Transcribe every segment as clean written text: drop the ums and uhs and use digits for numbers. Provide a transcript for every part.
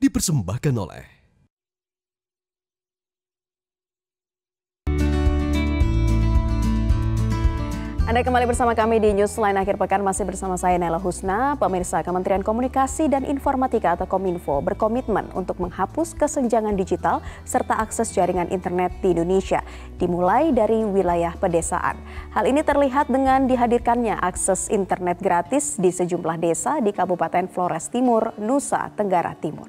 dipersembahkan oleh Anda kembali bersama kami di Newsline Akhir Pekan, masih bersama saya Nela Husna. Pemirsa, Kementerian Komunikasi dan Informatika atau Kominfo berkomitmen untuk menghapus kesenjangan digital serta akses jaringan internet di Indonesia, dimulai dari wilayah pedesaan. Hal ini terlihat dengan dihadirkannya akses internet gratis di sejumlah desa di Kabupaten Flores Timur, Nusa Tenggara Timur.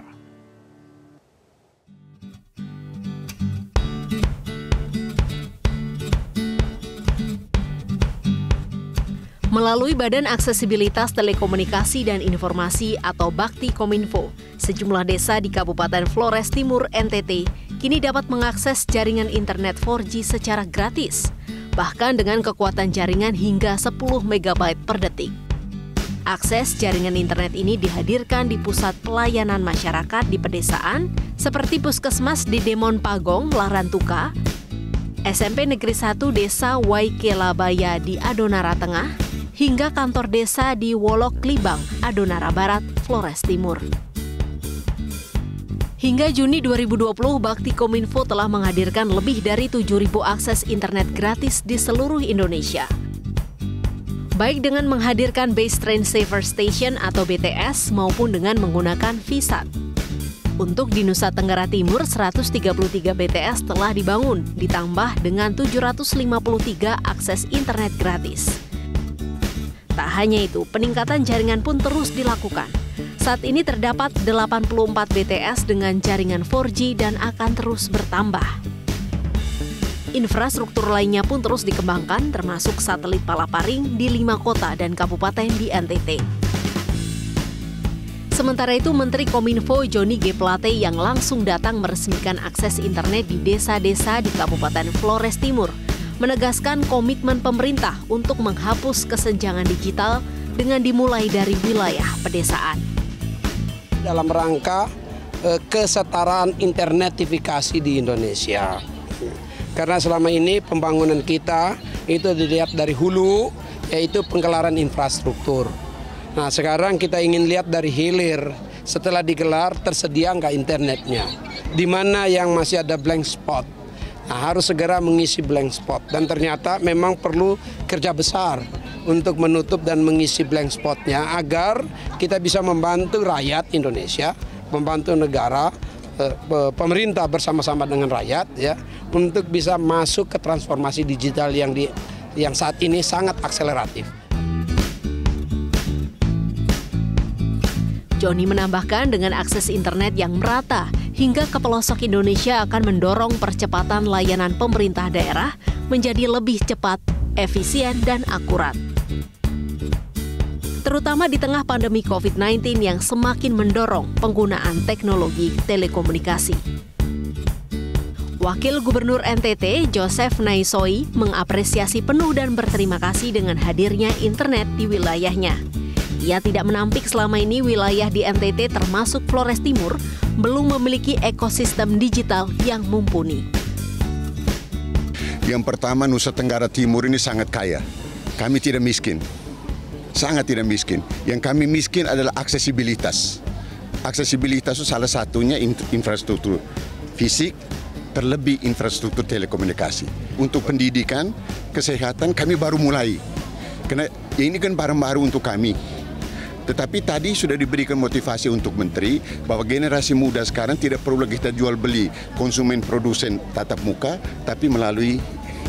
Melalui Badan Aksesibilitas Telekomunikasi dan Informasi atau Bakti Kominfo, sejumlah desa di Kabupaten Flores Timur, NTT, kini dapat mengakses jaringan internet 4G secara gratis, bahkan dengan kekuatan jaringan hingga 10 MB per detik. Akses jaringan internet ini dihadirkan di pusat pelayanan masyarakat di pedesaan, seperti Puskesmas di Demon Pagong, Larantuka, SMP Negeri 1 Desa Waikelabaya di Adonara Tengah, hingga kantor desa di Wolok Libang, Adonara Barat, Flores Timur. Hingga Juni 2020, Bakti Kominfo telah menghadirkan lebih dari 7.000 akses internet gratis di seluruh Indonesia. Baik dengan menghadirkan Base Train Saver Station atau BTS maupun dengan menggunakan VSAT. Untuk di Nusa Tenggara Timur, 133 BTS telah dibangun, ditambah dengan 753 akses internet gratis. Tak hanya itu, peningkatan jaringan pun terus dilakukan. Saat ini terdapat 84 BTS dengan jaringan 4G dan akan terus bertambah. Infrastruktur lainnya pun terus dikembangkan, termasuk satelit Palaparing di 5 kota dan kabupaten di NTT. Sementara itu, Menteri Kominfo Johnny G. Plate yang langsung datang meresmikan akses internet di desa-desa di Kabupaten Flores Timur, menegaskan komitmen pemerintah untuk menghapus kesenjangan digital dengan dimulai dari wilayah pedesaan. Dalam rangka kesetaraan internetifikasi di Indonesia. Karena selama ini pembangunan kita itu dilihat dari hulu, yaitu penggelaran infrastruktur. Nah, sekarang kita ingin lihat dari hilir. Setelah digelar, tersedia nggak internetnya? Di mana yang masih ada blank spot? Nah, harus segera mengisi blank spot, dan ternyata memang perlu kerja besar untuk menutup dan mengisi blank spotnya agar kita bisa membantu rakyat Indonesia, membantu negara, pemerintah bersama-sama dengan rakyat ya, untuk bisa masuk ke transformasi digital yang saat ini sangat akseleratif. Johnny menambahkan dengan akses internet yang merata hingga ke pelosok Indonesia akan mendorong percepatan layanan pemerintah daerah menjadi lebih cepat, efisien, dan akurat. Terutama di tengah pandemi COVID-19 yang semakin mendorong penggunaan teknologi telekomunikasi. Wakil Gubernur NTT, Joseph Naisoi, mengapresiasi penuh dan berterima kasih dengan hadirnya internet di wilayahnya. Ia tidak menampik selama ini wilayah di NTT termasuk Flores Timur belum memiliki ekosistem digital yang mumpuni. Yang pertama, Nusa Tenggara Timur ini sangat kaya. Kami tidak miskin, sangat tidak miskin. Yang kami miskin adalah aksesibilitas. Aksesibilitas itu salah satunya infrastruktur fisik, terlebih infrastruktur telekomunikasi. Untuk pendidikan, kesehatan kami baru mulai. Karena ini kan barang baru untuk kami. Tetapi tadi sudah diberikan motivasi untuk Menteri bahwa generasi muda sekarang tidak perlu lagi kita jual beli konsumen produsen tatap muka, tapi melalui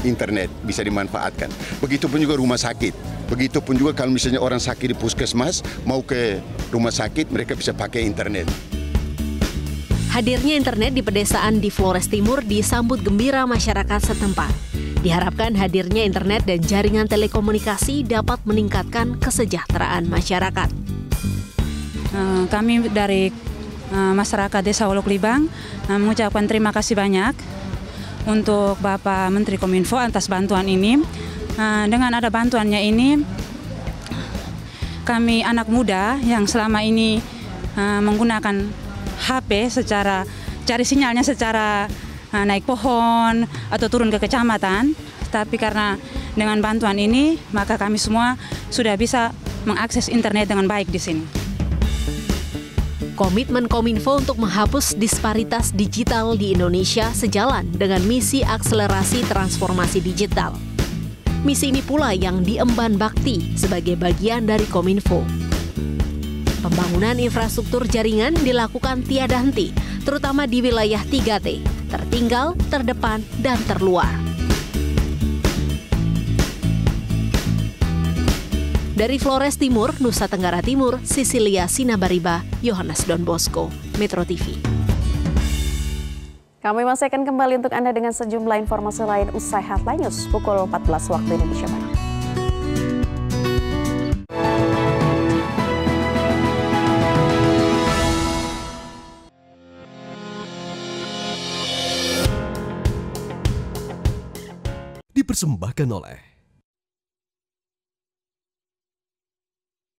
internet bisa dimanfaatkan. Begitupun juga rumah sakit. Begitupun juga kalau misalnya orang sakit di puskesmas mau ke rumah sakit, mereka bisa pakai internet. Hadirnya internet di pedesaan di Flores Timur disambut gembira masyarakat setempat. Diharapkan hadirnya internet dan jaringan telekomunikasi dapat meningkatkan kesejahteraan masyarakat. Kami dari masyarakat Desa Wolok Libang mengucapkan terima kasih banyak untuk Bapak Menteri Kominfo atas bantuan ini. Dengan ada bantuannya ini, kami anak muda yang selama ini menggunakan HP secara cari sinyalnya secara naik pohon atau turun ke kecamatan, tapi karena dengan bantuan ini maka kami semua sudah bisa mengakses internet dengan baik di sini. Komitmen Kominfo untuk menghapus disparitas digital di Indonesia sejalan dengan misi akselerasi transformasi digital. Misi ini pula yang diemban Bakti sebagai bagian dari Kominfo. Pembangunan infrastruktur jaringan dilakukan tiada henti, terutama di wilayah 3T, tertinggal, terdepan, dan terluar. Dari Flores Timur, Nusa Tenggara Timur, Sisilia Sinabariba, Yohanes Don Bosco, Metro TV. Kami masih akan kembali untuk Anda dengan sejumlah informasi lain usai Headline News pukul 14 waktu Indonesia Barat. Dipersembahkan oleh